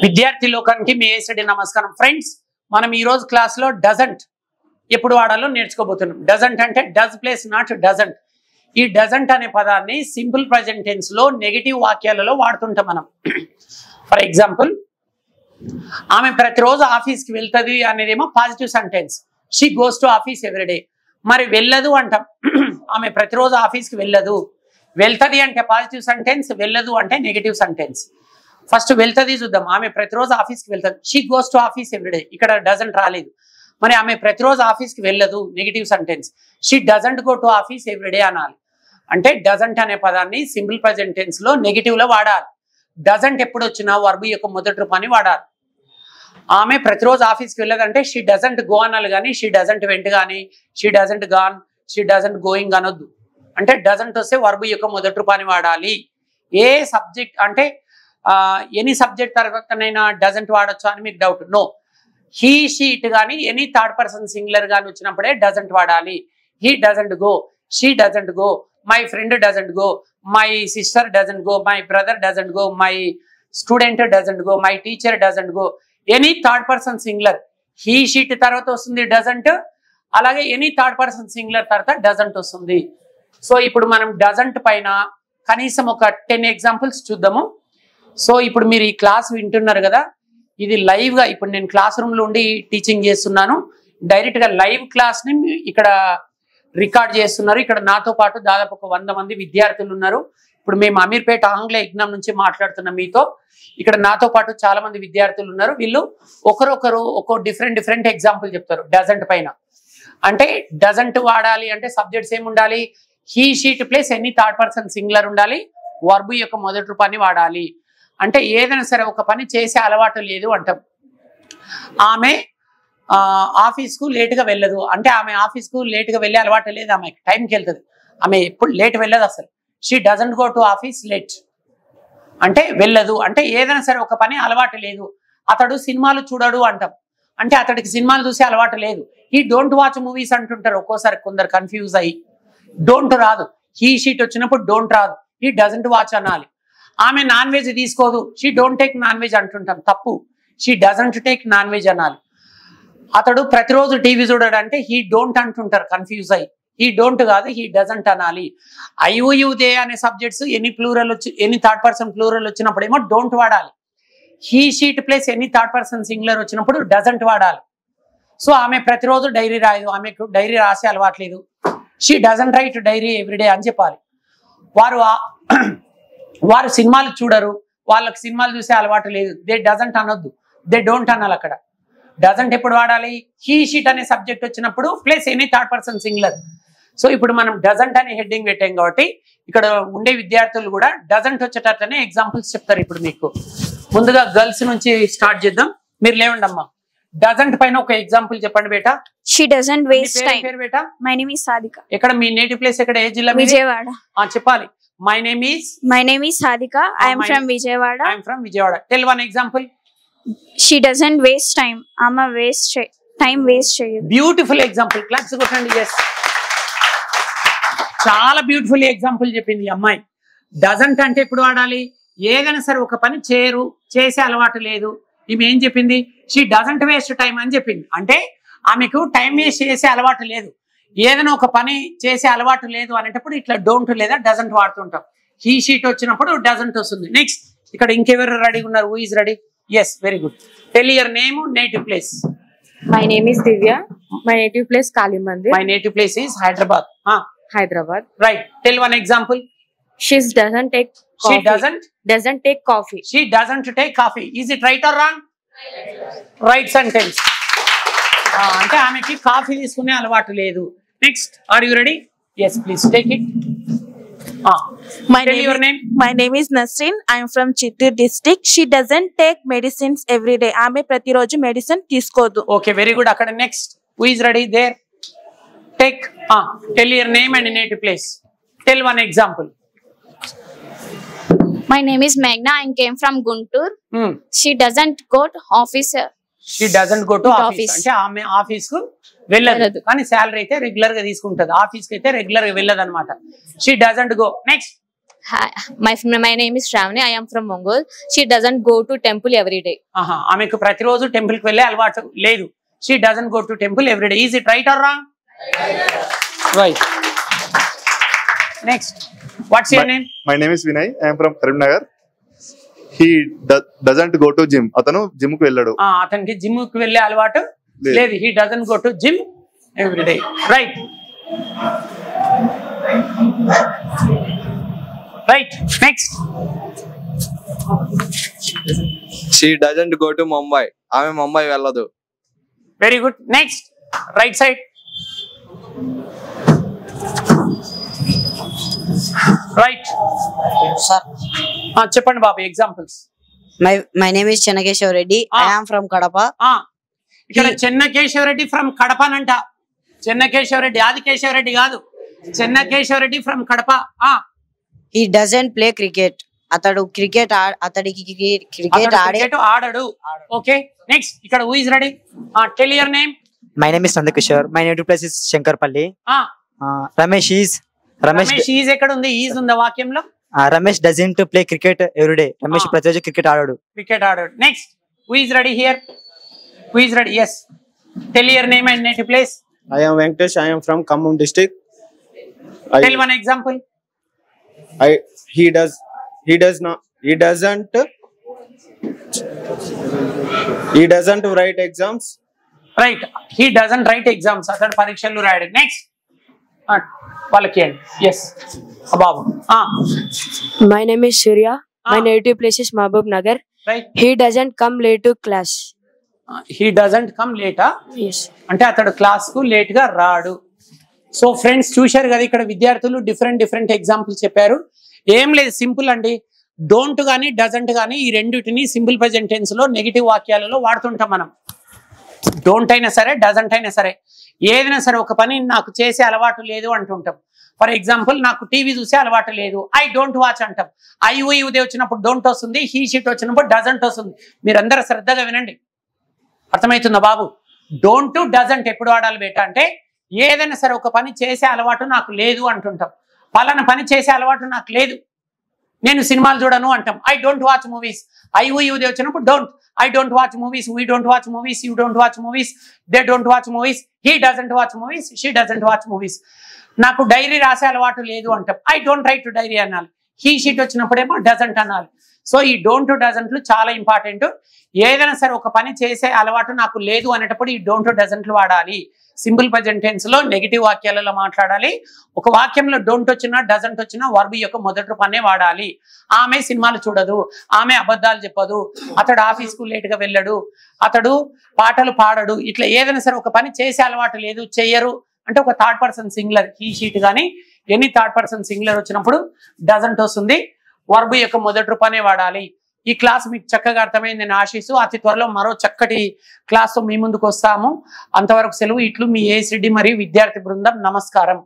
విద్యార్థి లోకానికి మీ ఏసడి నమస్కారం ఫ్రెండ్స్. మనం ఈ రోజు క్లాస్ లో డజంట్ ఎప్పుడు వాడాలో నేర్చుకోబోతున్నాం. డజంట్ అంటే డస్ ప్లేస్ నాట్ డజంట్. ఈ డజంట్ అనే పదాన్ని సింపుల్ ప్రెజెంట్ టెన్స్ లో నెగటివ్ వాక్యాలలో వాడుతుంటాం మనం. ఫర్ ఎగ్జాంపుల్, ఆమె ప్రతిరోజు ఆఫీస్కి వెళ్తుంది అనేదేమో positive sentence. She goes to office everyday. మరి వెళ్ళదు అంటాం. ఆమె ప్రతిరోజు ఆఫీస్కి వెళ్ళదు. వెళ్తుంది అంటే పాజిటివ్ సెంటెన్స్, వెళ్ళదు అంటే నెగటివ్ సెంటెన్స్. ఫస్ట్ వెళ్తుంది చూద్దాం. ఆమె ప్రతిరోజు ఆఫీస్కి వెళ్తుంది. She goes to office everyday. ఇక్కడ డజంట్ రాలేదు. మరి ఆమె ప్రతిరోజు ఆఫీస్కి వెళ్ళదు, negative sentence. She doesn't go to office everyday అనాలి. అంటే డజంట్ అనే పదాన్ని సింపుల్ ప్రెజెంట్ టెన్స్ లో నెగిటివ్ లో వాడాలి. డజంట్ ఎప్పుడు వచ్చినా వర్బ్ యొక్క మొదటి రూపాన్ని వాడాలి. ఆమె ప్రతిరోజు ఆఫీస్కి వెళ్ళదంటే షీ డజంట్ గో అనాలి, కానీ షీ డజంట్ వెంట్ కానీ she doesn't gone, she doesn't going అనొద్దు. అంటే డజంట్ వస్తే వర్బ్ యొక్క మొదటి రూపాన్ని వాడాలి. ఏ సబ్జెక్ట్ అంటే ఎనీ సబ్జెక్ట్ తర్వాతనైనా డజంట్ వాడచ్చు అని మీకు doubt. No, he she it కానీ ఎనీ థర్డ్ పర్సన్ సింగులర్ కానీ వచ్చినప్పుడే డజంట్ వాడాలి. He doesn't go, she doesn't go, my friend doesn't go, my sister doesn't go, my brother doesn't go, my student doesn't go, my teacher doesn't go. Any third person singular he she it తర్వాత వస్తుంది doesn't. అలాగే any third person singular తర్వాత doesn't వస్తుంది. So ఇప్పుడు మనం doesn't పైన కనీసం ఒక 10 ఎగ్జాంపుల్స్ చూద్దాము. సో ఇప్పుడు మీరు ఈ క్లాస్ వింటున్నారు కదా, ఇది లైవ్ గా ఇప్పుడు నేను క్లాస్ రూమ్ లో ఉండి టీచింగ్ చేస్తున్నాను. డైరెక్ట్ గా లైవ్ క్లాస్ ని ఇక్కడ రికార్డ్ చేస్తున్నారు. ఇక్కడ నాతో పాటు దాదాపు ఒక 100 మంది విద్యార్థులు ఉన్నారు. ఇప్పుడు మేము అమీర్పేట ఆంగ్ల యజ్ఞం నుంచి మాట్లాడుతున్నాం మీతో. ఇక్కడ నాతో పాటు చాలా మంది విద్యార్థులు ఉన్నారు. వీళ్ళు ఒకరొకరు ఒక్కో డిఫరెంట్ ఎగ్జాంపుల్ చెప్తారు డజంట్ పైన. అంటే డజంట్ వాడాలి అంటే సబ్జెక్ట్స్ ఏమి ఉండాలి? He she it place any third person singular ఉండాలి. వర్బ్ యొక్క మొదటి రూపాన్ని వాడాలి. అంటే ఏదైనా సరే ఒక పని చేసే అలవాటు లేదు అంటాం. ఆమె ఆఫీస్కు లేటుగా వెళ్ళదు అంటే ఆమె ఆఫీస్కు లేటుగా వెళ్ళే అలవాటు లేదు. ఆమె టైంకి వెళ్తుంది. ఆమె ఎప్పుడు లేట్ వెళ్ళదు అసలు. She doesn't go to office late అంటే వెళ్ళదు. అంటే ఏదైనా సరే ఒక పని అలవాటు లేదు. అతడు సినిమాలు చూడడు అంటాం. అంటే అతడికి సినిమాలు చూసే అలవాటు లేదు. హీ డోంట్ వాచ్ మూవీస్ అంటుంటారు ఒక్కోసారి కొందరు కన్ఫ్యూజ్ అయ్యి. డోంట్ రాదు. హీ షీట్ వచ్చినప్పుడు డోంట్ రాదు. హీ డజంట్ వాచ్ అనాలి. ఆమె నాన్ వెజ్ తీసుకోదు. She don't take non veg అంటుంటాం, తప్పు. She doesn't take non veg అనాలి. అతడు ప్రతిరోజు టీవీ చూడడు అంటే హీ డోంట్ అంటుంటారు కన్ఫ్యూజ్ అయ్యి. హీ డోంట్ కాదు, హీ డజంట్ అనాలి. ఐ యు దే అనే subjects any third person plural వచ్చినప్పుడు ఏమో డోంట్ వాడాలి. He she it place any third person singular వచ్చినప్పుడు డజంట్ వాడాలి. సో ఆమె ప్రతిరోజు డైరీ రాయదు. ఆమెకు డైరీ రాసే అలవాట్లేదు. She doesn't write diary everyday అని చెప్పాలి. వారు సినిమాలు చూడరు. వాళ్ళకి సినిమాలు చూసే అలవాటు లేదు. దే డజంట్ అనొద్దు, దే డోంట్ అనాలి. అక్కడ డజంట్ ఎప్పుడు వాడాలి? హీ షీట్ అనే సబ్జెక్ట్ వచ్చినప్పుడు place any third person singular. So ఇప్పుడు మనం డజంట్ అనే హెడ్డింగ్ పెట్టాం కాబట్టి ఇక్కడ ఉండే విద్యార్థులు కూడా డజంట్ వచ్చేటట్లనే ఎగ్జాంపుల్స్ చెప్తారు. ఇప్పుడు మీకు ముందుగా గర్ల్స్ నుంచి స్టార్ట్ చేద్దాం. మీరు లేవండి అమ్మా. డజంట్ పైన ఒక ఎగ్జాంపుల్ చెప్పండి బేటా. She doesn't waste time. పేరు బేటా? My name is Sadhika. ఎక్కడ మీ నేటివ్ ప్లేస్ ఎక్కడ? ఏ జిల్లా? Vijayawada. చెప్పాలి. My name is Sadhika. I am from Vijayawada. I am from Vijayawada. Tell one example. She doesn't waste time. Amma time waste cheyadu. Beautiful example. Claps కొట్టండి. Yes. చాలా beautiful example చెప్పింది ఈ అమ్మాయి. Doesn't అంటే ఎప్పుడు వాడాలి? ఏదైనా సరే ఒక పని చేసే అలవాటు లేదు. ఈమె ఏం చెప్పింది? షీ డజంట్ వేస్ట్ టైం అని చెప్పింది. అంటే ఆమెకు టైం వేస్ట్ చేసే అలవాటు లేదు. ఏదైనా ఒక పని చేసే అలవాటు లేదు అనేటప్పుడు ఇట్లా డోంట్ లేదా డజంట్ వాడుతుంటాం. హీ షీట్ వచ్చినప్పుడు డజంట్ వస్తుంది. నెక్స్ట్ ఇక్కడ ఇంకెవరు రెడీ ఉన్నారు? Who is ready? Yes, very good. Tell your name, native place. My name is Divya. My native place Kalimandir. My native place is Hyderabad. Hyderabad. Right. Tell one example. She doesn't take She coffee. Doesn't take coffee. She doesn't take coffee. Is it right or wrong? Right sentence. అంటే ఆమెకి coffee తీసుకునే అలవాటు లేదు. Next, are you ready? Yes, please take it. Your name? My name is Nasreen. I am from Chittoor district. She doesn't take medicines every day. ఆమె ప్రతిరోజు medicine తీసుకోదు. Okay, very good. అక్కడ next, who is ready? There. Take. Tell your name and native place. Tell one example. My name is Meghna. I came from Guntur. She doesn't go to office. She doesn't go to office. అంటే ఆమె office కు వెళ్ళదు, కానీ salary అయితే regular గా తీసుకుంటది. Office కి అయితే రెగ్యులర్ గా వెళ్ళదు అనమాట. She doesn't go. Next, Hi, my name is Shravani. I am from Mongol. She doesn't go to temple every day. ఆమెకు ప్రతిరోజు టెంపుల్ కి వెళ్ళే అలవాటు లేదు. She doesn't go to temple every day. Is it right or wrong? Right. Next. What's your name? My name is Vinay. I am from Karimnagar. He doesn't go to gym. అతను gym కు వెళ్ళాడు. అతనికి gym కు వెళ్ళే అలవాటు లేదు. He doesn't go to gym every day. Right. Right. Next. She doesn't go to Mumbai. ఆమె ముంబై వెళ్ళదు. Very good. Next. Right side. Right. Sir. చెప్పండి బాబు examples. My name is Chennakeshwar Reddy. I am from Kadapa. ఇక్కడ Chennakesava Reddy from కడపనంట. చెన్నకేశవ రెడ్డి ఆదికేశవ రెడ్డి కాదు. Chennakesava Reddy from Kadapa. He doesn't play cricket. అతడికి cricket ఆడడు. Okay next. ఇక్కడ who is ready? Tell your name. My name is Nandakishore. My native place is Shankarpalli. Ramesh is ఎక్కడ ఉంది? Is ఉందా వాక్యంలో? Ramesh doesn't play cricket every day. Ramesh ప్రతిరోజు cricket ఆడాడు. Next. Who is ready here? Who is ready? yes. Tell your name and native place. I am Venkatesh. I am from Khammam district. Tell one example. He doesn't write exams. Right. He doesn't write exams. అతడు పరీక్షలు రాయడు. Next. వాళ్ళకి yes. Babu. My name is Surya. My native place is Mahbub Nagar. Right. He doesn't come late to class. He doesn't come late. Yes. అంటే అతడు class కు late గా రాడు. So friends చూశారు కదా, ఇక్కడ విద్యార్థులు డిఫరెంట్ ఎగ్జాంపుల్స్ చెప్పారు. ఏం లేదు, సింపుల్ అండి. డోంట్ గానీ డజంట్ గానీ ఈ రెండింటిని సింపుల్ ప్రెజెంట్ టెన్స్ లో నెగిటివ్ వాక్యాలలో వాడుతుంటాం మనం. డోంట్ అయినా సరే, డజంట్ అయినా సరే, ఏదైనా సరే ఒక పని నాకు చేసే అలవాటు లేదు అంటుంటాం. ఫర్ ఎగ్జాంపుల్, నాకు టీవీ చూసే అలవాటు లేదు, ఐ డోంట్ వాచ్ అంటాం. ఐదే వచ్చినప్పుడు డోంట్ వస్తుంది, హీ షీట్ వచ్చినప్పుడు డజంట్ వస్తుంది. మీరందరూ శ్రద్ధగా వినండి, అర్థమవుతుందా బాబు? డోంట్ డజంట్ ఎప్పుడు వాడాలి బేట అంటే, ఏదైనా సరే ఒక పని చేసే అలవాటు నాకు లేదు అంటుంటాం. పలానా పని చేసే అలవాటు నాకు లేదు, నేను సినిమాలు చూడను అంటాం. I don't watch movies. ఐదే వచ్చినప్పుడు don't. I don't watch movies, we don't watch movies, you don't watch movies, they don't watch movies, he doesn't watch movies, she doesn't watch movies. నాకు డైరీ రాసే అలవాటు లేదు అంటాం. ఐ డోంట్ రైట్ డైరీ అనాలి. He she it వచ్చినప్పుడేమో doesn't అనాలి. So ఈ don't డజంట్లు చాలా important. ఏదైనా సరే ఒక పని చేసే అలవాటు నాకు లేదు అనేటప్పుడు ఈ డోంట్ డజంట్లు వాడాలి. సింపుల్ ప్రెజెంట్ టెన్స్ లో నెగిటివ్ వాక్యాలలో మాట్లాడాలి. ఒక వాక్యంలో డోంట్ వచ్చినా డజంట్ వచ్చినా వర్బ్ యొక్క మొదటి రూపాన్నే వాడాలి. ఆమె సినిమాలు చూడదు, ఆమె అబద్ధాలు చెప్పదు, అతడు ఆఫీస్కు లేటుగా వెళ్ళడు, అతడు పాటలు పాడడు. ఇట్లా ఏదైనా సరే ఒక పని చేసే అలవాటు లేదు, చెయ్యరు అంటే ఒక third person singular, he she it కానీ ఎనీ థర్డ్ పర్సన్ సింగులర్ వచ్చినప్పుడు డజంట్ వస్తుంది. వర్బ్ యొక్క మొదటి రూపాన్నే వాడాలి. ఈ క్లాస్ మీకు చక్కగా అర్థమైంది నేను ఆశిస్తూ, అతి త్వరలో మరో చక్కటి క్లాస్తో మీ ముందుకు వస్తాము. అంతవరకు సెలవు. ఇట్లు మీ ఏసిడి మరియు విద్యార్థి బృందం. నమస్కారం.